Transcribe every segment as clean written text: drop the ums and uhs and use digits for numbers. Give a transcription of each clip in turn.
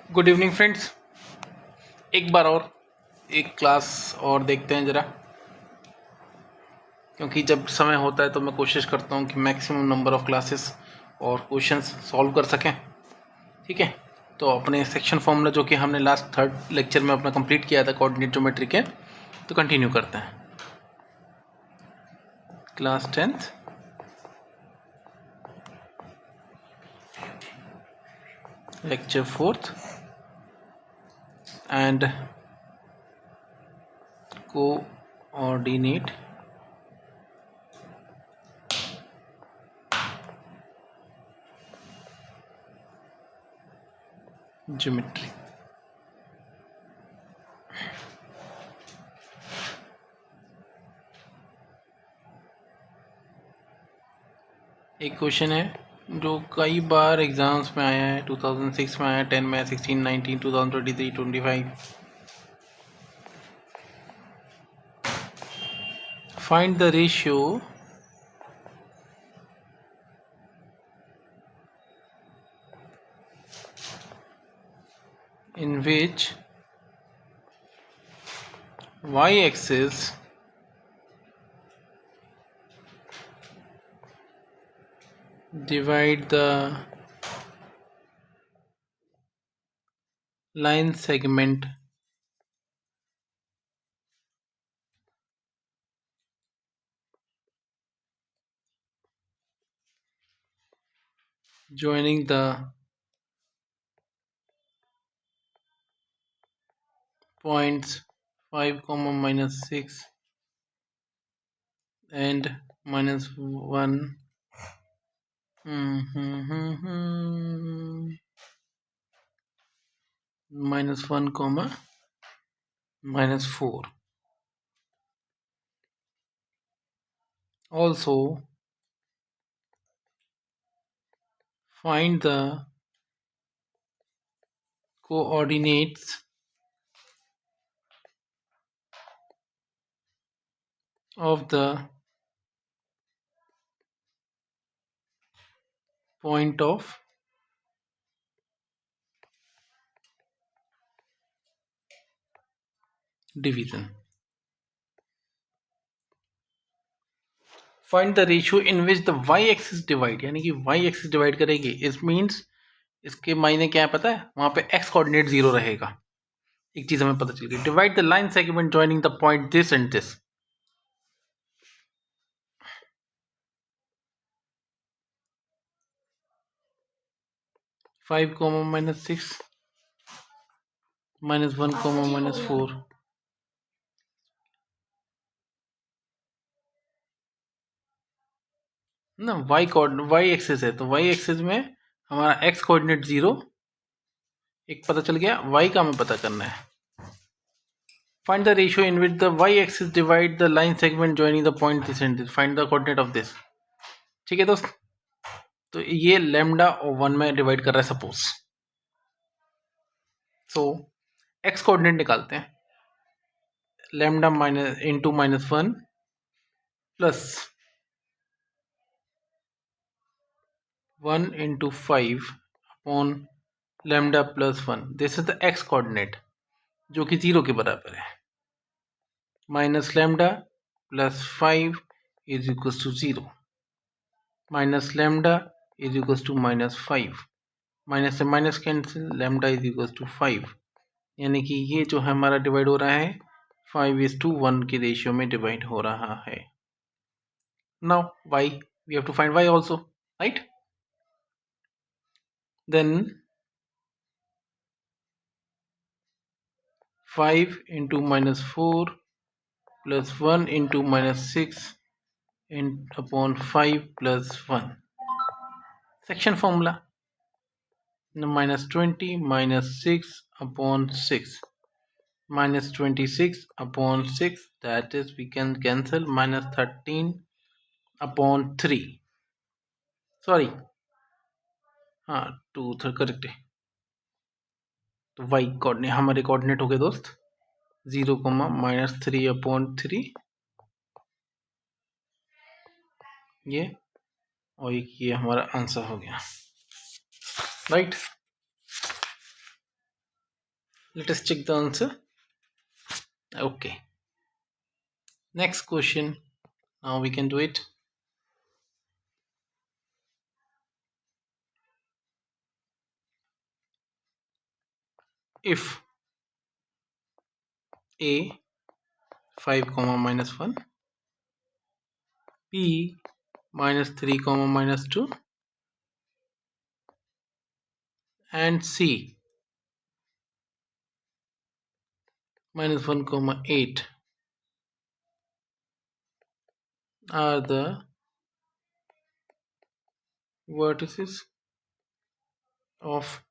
Good evening friends. एक बार और एक क्लास और देखते हैं ज़रा, क्योंकि जब समय होता है तो मैं कोशिश करता हूँ कि मैक्सिमम नंबर ऑफ़ क्लासेस और क्वेश्चंस सॉल्व कर सकें। ठीक है, तो अपने सेक्शन फॉर्मूला जो कि हमने लास्ट थर्ड लेक्चर में अपना कंप्लीट किया था कोऑर्डिनेट ज्योमेट्री के, तो कंटिन्यू करते हैं। Class 10th lecture 4th and coordinate geometry. एक क्वेश्चन है जो कई बार एग्जाम्स में आया है, 2006 में आया, 10 में, 16, 19, 2023, 25। Find the ratio in which y-axis divide the line segment joining the points 5, -6 and -1 -1, -4. Also find the coordinates of the point of division. Find the ratio in which the y-axis divide, यानी कि y-axis divide करेगी. It means इसके मायने क्या है पता है? वहां पे x कोऑर्डिनेट 0 रहेगा. एक चीज हमें पता चल गई. Divide the line segment joining the point this and this. 5, -6 -1, -4. ना y एक्सिस है तो y एक्सिस में हमारा x कोऑर्डिनेट 0 एक पता चल गया. y का हमें पता करना है. Find the ratio in which the y axis divide the line segment joining the point this and this. Find the coordinate of this. ठीक है दोस्त, तो ये लैम्डा और 1 में डिवाइड कर रहा है सपोज. सो x कोऑर्डिनेट निकालते हैं. Lambda minus into -1 plus 1 into 5 upon lambda plus 1. This is the x coordinate जो कि 0 के बराबर है. Minus lambda plus 5 is equal to 0. Minus lambda is equal to -5. Minus से minus cancel, lambda is equal to 5. यानी कि ये जो है हमारा डिवाइड हो रहा है 5:1 के रेशियो में डिवाइड हो रहा है. Now y, we have to find y also, right? Then 5 into -4 plus 1 into -6 upon 5 plus 1. Section formula. -20 -6 upon 6. -26 upon 6, that is we can cancel. -13 upon 3. Sorry, हाँ 2 करेक्ट है. तो y कोऑर्डिनेट हमारे coordinate हो गए दोस्त 0, -3 upon 3 ये, और ये हमारा आंसर हो गया. Right. Let us check the answer. Okay. Next question. Now we can do it. If a 5 comma minus 1, b minus 3 comma minus 2, and c minus 1 comma 8 are the vertices of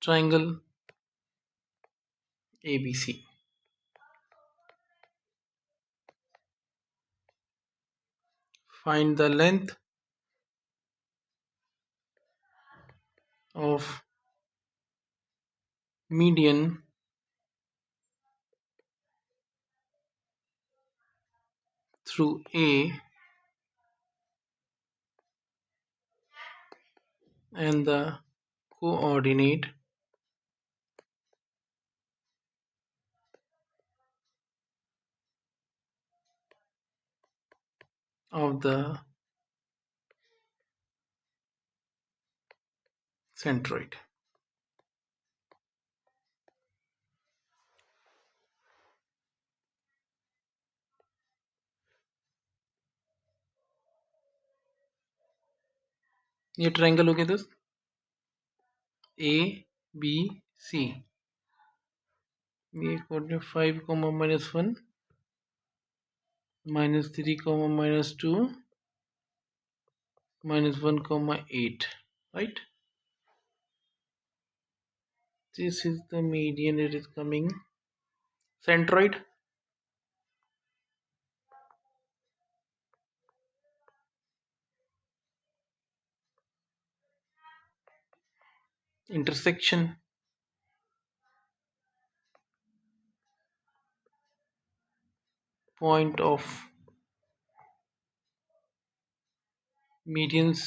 triangle ABC. Find the length of median through A and the coordinate of the centroid. ये triangle हो गया दोस्त, A B C, ये coordinate 5 comma minus 1 minus 3 comma minus 2 minus 1 comma 8, right? This is the median. It is coming centroid. Intersection point of medians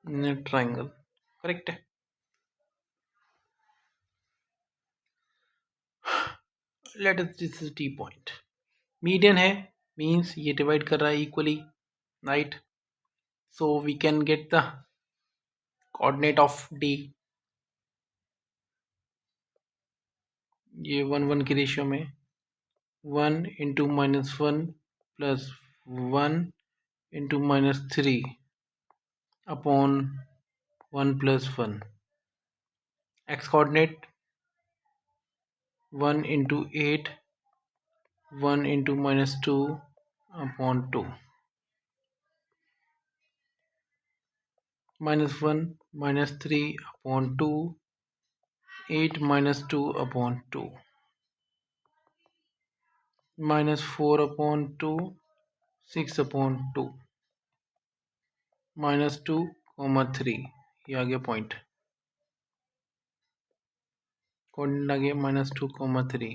in a triangle. Correct है. Let us this is T point. Median है means ये divide कर रहा है equally, right? So we can get the coordinate of D. ये 1 1 की ratio में 1 into minus 1 plus 1 into minus 3 upon 1 plus 1. X coordinate 1 into 8, 1 into minus 2 upon 2. Minus 1 minus 3 upon 2, 8 minus 2 upon 2. Minus 4 upon 2, 6 upon 2. Minus 2 comma 3. ये आ गया point, coordinate आ गया minus 2 comma 3.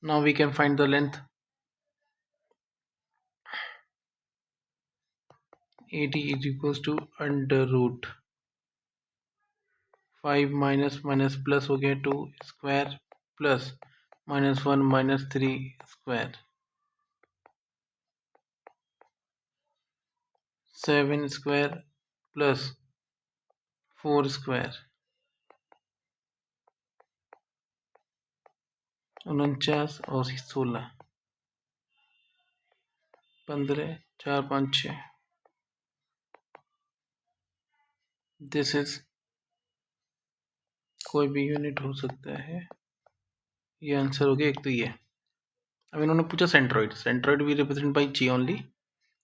Now we can find the length. 80 is equals to under root 5 minus minus plus हो गया 2 square plus minus 1 minus 3 square, 7 square plus 4 square, 49 और 16, 15, 4 5 6. This is कोई भी unit हो सकता है. ये आंसर हो गया. एक तो ये. अब इन्होंने पूछा centroid. Centroid we represent by G only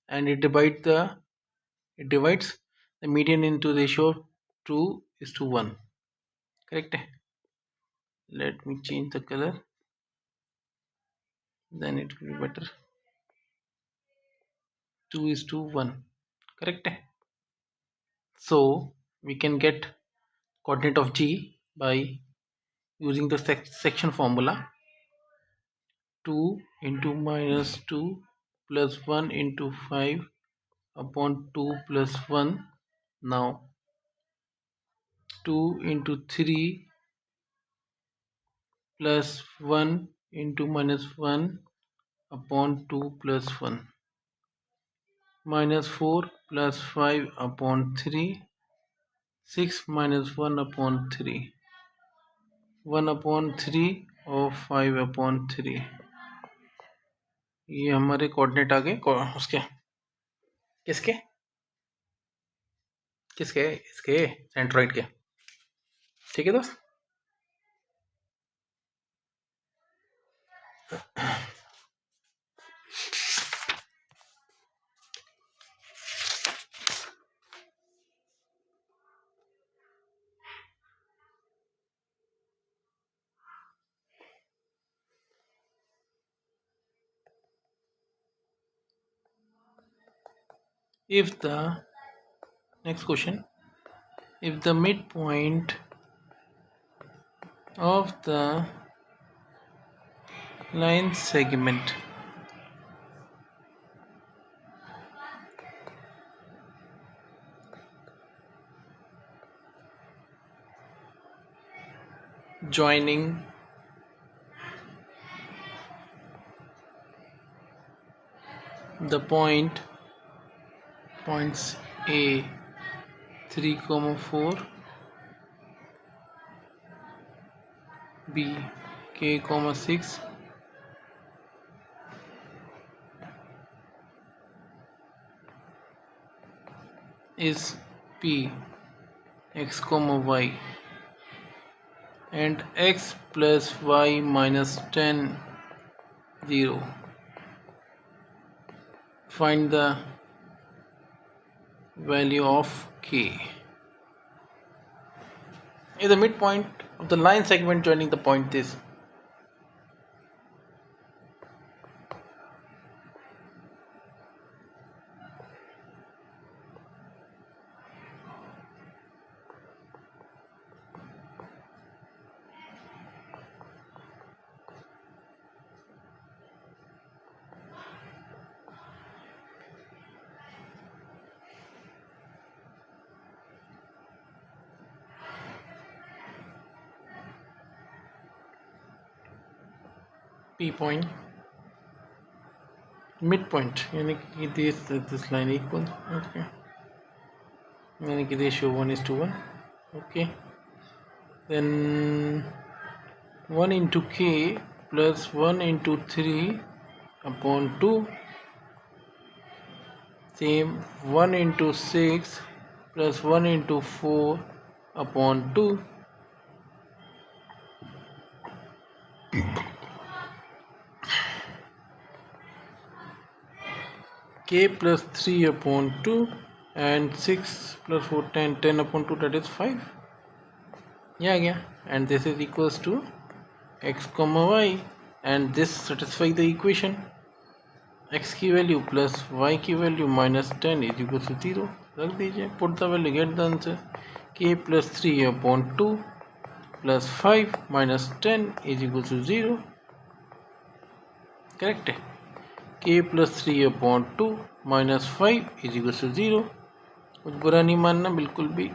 and it divides the median into ratio 2:1. Correct है. Let me change the colour, then it will be better. 2:1. Correct है. So we can get coordinate of G by using the section formula. 2 into minus 2 plus 1 into 5 upon 2 plus 1 Now 2 into 3 plus 1 into minus 1 upon 2 plus 1, minus 4 plus 5 upon 3, 6 minus 1 upon 3, 1 upon 3 और 5 upon 3. ये हमारे coordinate आ गए उसके किसके किसके इसके centroid के. ठीक है दोस्त. If the next question, if the midpoint of the line segment joining the points A 3, 4, B K, 6, is P x, y and x plus y minus 10, 0. Find the value of K. Is the midpoint of the line segment joining the point this. P point, midpoint, यानी कि this line equal, okay, यानी कि ratio 1:1, okay, then 1 into K plus 1 into 3 upon 2, same 1 into 6 plus 1 into 4 upon 2, K plus 3 upon 2 and 6 plus 4 10 upon 2, that is 5. Yeah, and this is equals to x comma y, and this satisfies the equation. X की value plus y की value minus 10 is equals to 0. रख दीजिए. Put the value, get the answer. K plus 3 upon 2 plus 5 minus 10 is equals to 0. Correct है. K plus 3 upon 2 minus 5 is equals to 0. कुछ बुरा नहीं मानना बिल्कुल भी.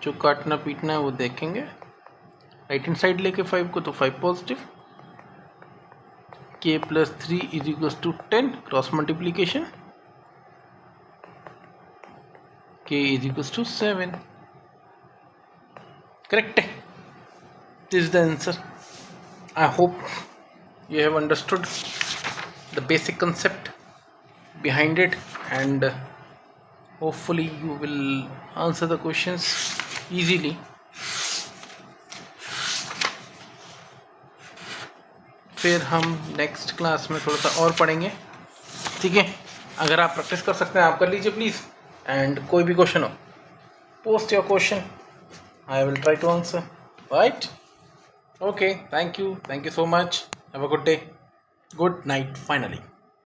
जो काटना पीटना है वो देखेंगे. राइट हैंड साइड लेके 5 को तो 5 positive. K plus 3 is equals to 10, cross multiplication. K is equals to 7. Correct. This is the answer. I hope you have understood the basic concept behind it, and hopefully you will answer the questions easily. फिर हम next class में थोड़ा सा और पढ़ेंगे. ठीक है. अगर आप प्रैक्टिस कर सकते हैं आप कर लीजिए प्लीज़. एंड कोई भी क्वेश्चन हो, post your question, I will try to answer. Right. Okay, thank you so much. Have a good day, good night finally.